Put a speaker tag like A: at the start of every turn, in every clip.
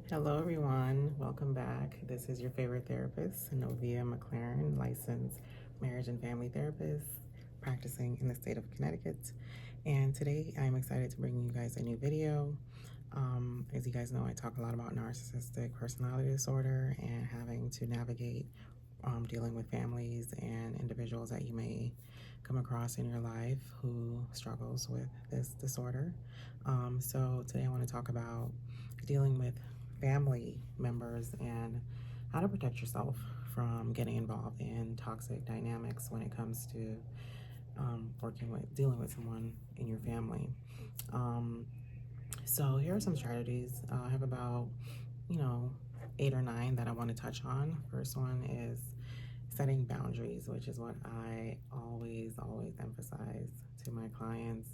A: Hello, everyone. Welcome back. This is your favorite therapist, Novia McLaren, licensed marriage and family therapist, practicing in the state of Connecticut. And today I'm excited to bring you guys a new video. As you guys know, I talk a lot about narcissistic personality disorder and having to navigate dealing with families and individuals that you may come across in your life who struggles with this disorder. So today I want to talk about dealing with family members and how to protect yourself from getting involved in toxic dynamics when it comes to dealing with someone in your family. So here are some strategies. I have about, 8 or 9 that I want to touch on. First one is setting boundaries, which is what I always emphasize to my clients.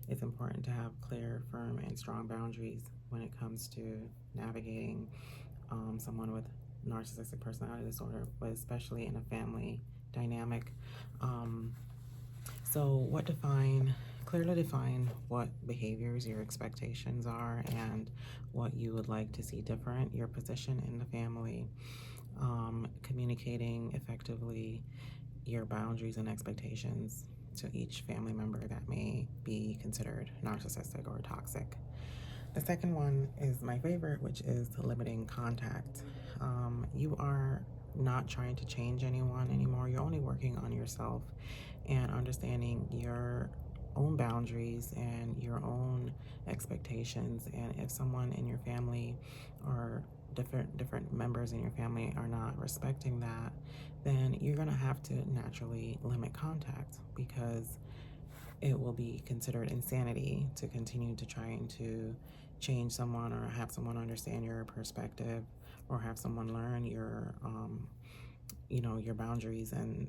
A: It's important to have clear, firm, and strong boundaries when it comes to navigating someone with narcissistic personality disorder, but especially in a family dynamic. So clearly define what behaviors your expectations are and what you would like to see different, your position in the family, communicating effectively your boundaries and expectations to each family member that may be considered narcissistic or toxic. The second one is my favorite, which is limiting contact. You are not trying to change anyone anymore. You're only working on yourself and understanding your own boundaries and your own expectations. And if someone in your family or different members in your family are not respecting that, then you're going to have to naturally limit contact, because it will be considered insanity to continue to trying to change someone or have someone understand your perspective or have someone learn your boundaries, and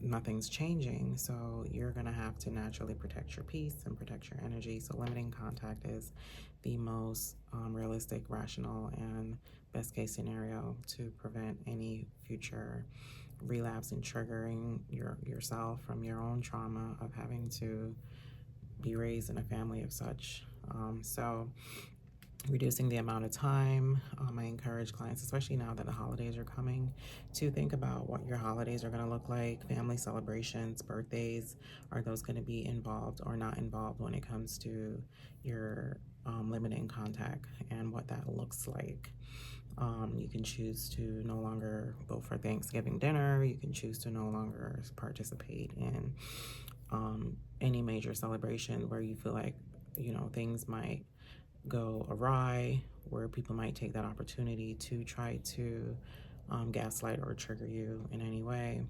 A: nothing's changing. So you're going to have to naturally protect your peace and protect your energy. So limiting contact is the most realistic, rational, and best case scenario to prevent any future relapse and triggering yourself from your own trauma of having to be raised in a family of such. So reducing the amount of time. I encourage clients, especially now that the holidays are coming, to think about what your holidays are going to look like. Family celebrations, birthdays, are those going to be involved or not involved when it comes to your limiting contact and what that looks like. You can choose to no longer go for Thanksgiving dinner. You can choose to no longer participate in any major celebration where you feel like, things might go awry, where people might take that opportunity to try to gaslight or trigger you in any way.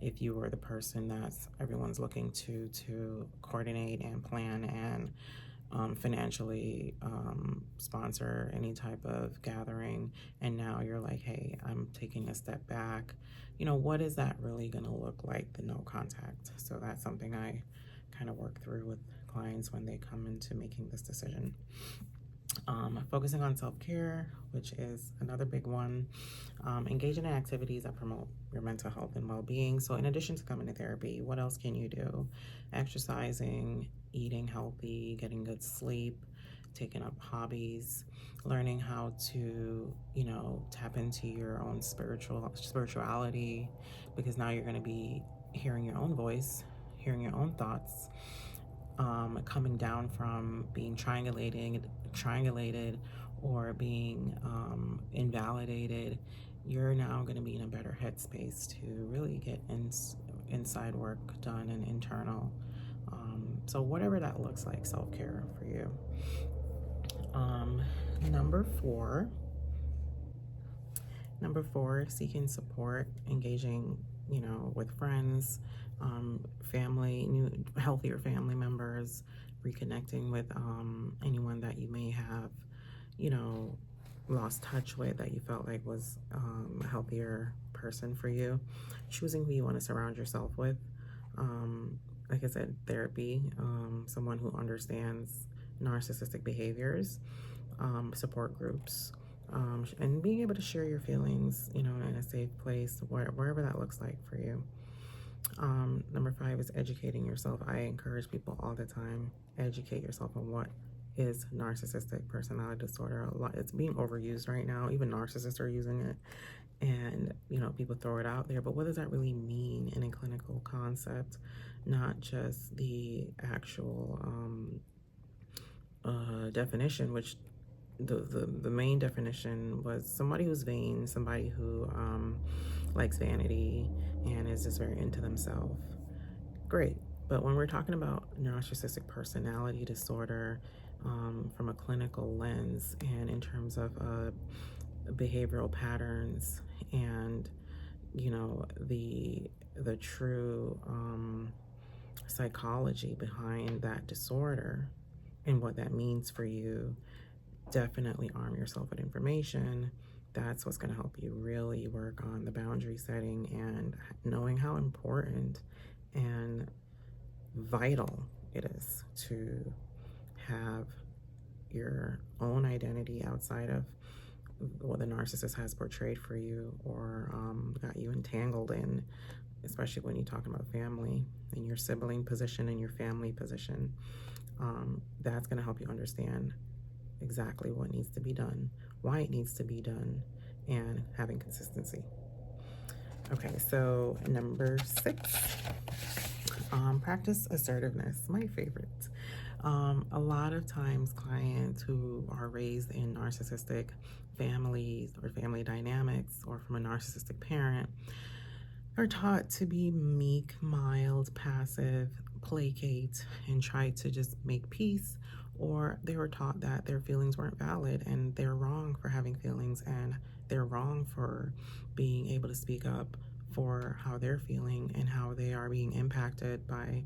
A: If you were the person that everyone's looking to coordinate and plan and financially sponsor any type of gathering, and now you're like, hey, I'm taking a step back, what is that really going to look like, the no contact? So that's something I kind of work through with clients when they come into making this decision. Focusing on self-care, which is another big one. Engaging in activities that promote your mental health and well-being. So in addition to coming to therapy, what else can you do? Exercising, eating healthy, getting good sleep, taking up hobbies, learning how to, tap into your own spirituality, because now you're going to be hearing your own voice, hearing your own thoughts, coming down from being triangulated or being invalidated. You're now going to be in a better headspace to really get inside work done and internal. So whatever that looks like, self-care for you. Number four, seeking support, engaging, with friends, family, healthier family members, reconnecting with anyone that you may have, lost touch with, that you felt like was a healthier person for you. Choosing who you want to surround yourself with. Like I said, therapy, someone who understands narcissistic behaviors, support groups, and being able to share your feelings, in a safe place, wherever that looks like for you. Number 5 is educating yourself. I encourage people all the time, educate yourself on what is narcissistic personality disorder. A lot, it's being overused right now. Even narcissists are using it, and people throw it out there. But what does that really mean in a clinical concept? Not just the actual definition, which the main definition was somebody who's vain, somebody who likes vanity and is just very into themselves. Great. But when we're talking about narcissistic personality disorder from a clinical lens and in terms of behavioral patterns and the true psychology behind that disorder and what that means for you, definitely arm yourself with information. That's what's going to help you really work on the boundary setting and knowing how important and vital it is to have your own identity outside of what the narcissist has portrayed for you or got you entangled in, especially when you're talking about family and your sibling position and your family position. That's going to help you understand exactly what needs to be done, why it needs to be done, and having consistency. Okay, so number 6, practice assertiveness, my favorite. A lot of times clients who are raised in narcissistic families or family dynamics or from a narcissistic parent are taught to be meek, mild, passive, placate, and try to just make peace, or they were taught that their feelings weren't valid and they're wrong for having feelings and they're wrong for being able to speak up for how they're feeling and how they are being impacted by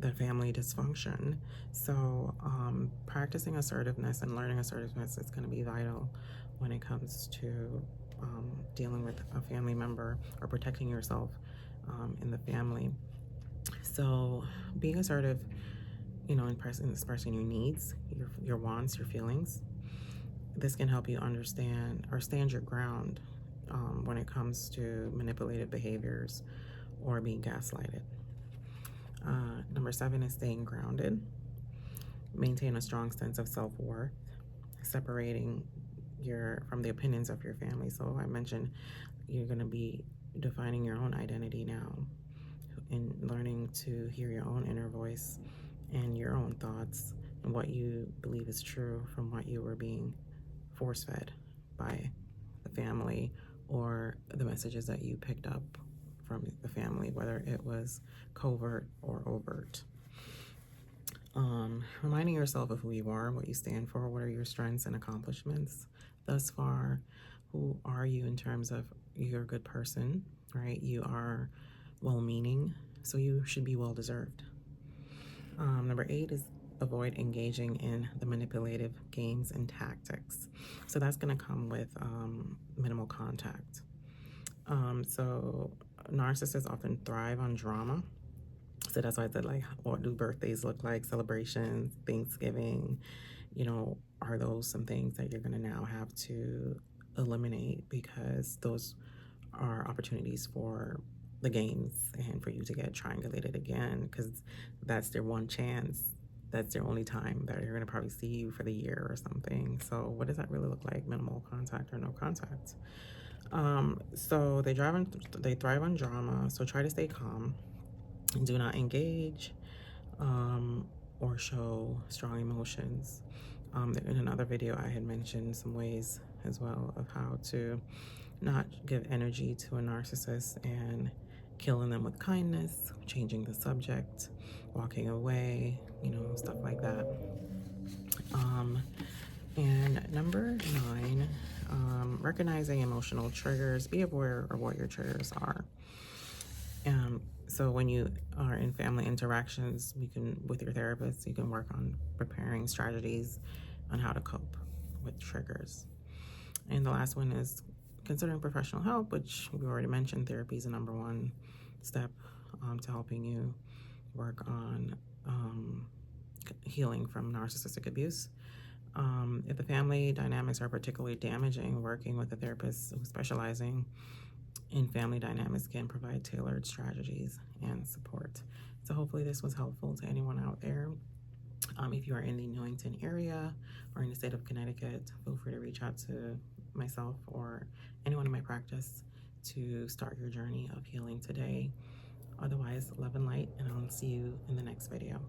A: the family dysfunction. So practicing assertiveness and learning assertiveness is going to be vital when it comes to dealing with a family member or protecting yourself in the family. So being assertive, expressing your needs, your wants, your feelings. This can help you understand or stand your ground when it comes to manipulative behaviors or being gaslighted. Number 7 is staying grounded. Maintain a strong sense of self-worth, separating from the opinions of your family. So I mentioned you're going to be defining your own identity now and learning to hear your own inner voice and your own thoughts and what you believe is true from what you were being force-fed by the family or the messages that you picked up from the family, whether it was covert or overt. Reminding yourself of who you are, what you stand for, what are your strengths and accomplishments thus far, who are you in terms of you're a good person, right? You are well-meaning, so you should be well-deserved. Number 8 is avoid engaging in the manipulative games and tactics. So that's going to come with minimal contact. So narcissists often thrive on drama. So that's why I said, like, what do birthdays look like, celebrations, Thanksgiving, are those some things that you're going to now have to eliminate because those are opportunities for the games and for you to get triangulated again, because that's their one chance. That's their only time that you're going to probably see you for the year or something. So what does that really look like? Minimal contact or no contact? So they thrive on drama. So try to stay calm. Do not engage or show strong emotions. In another video, I had mentioned some ways as well of how to not give energy to a narcissist and killing them with kindness, changing the subject, walking away, stuff like that. And number 9, recognizing emotional triggers. Be aware of what your triggers are. So when you are in family interactions, with your therapist, you can work on preparing strategies on how to cope with triggers. And the last one is considering professional help, which we already mentioned. Therapy is the number 1 step to helping you work on healing from narcissistic abuse. If the family dynamics are particularly damaging, working with a therapist who's specializing in family dynamics can provide tailored strategies and support. So hopefully this was helpful to anyone out there. If you are in the Newington area or in the state of Connecticut, feel free to reach out to myself or anyone in my practice to start your journey of healing today. Otherwise, love and light, and I'll see you in the next video.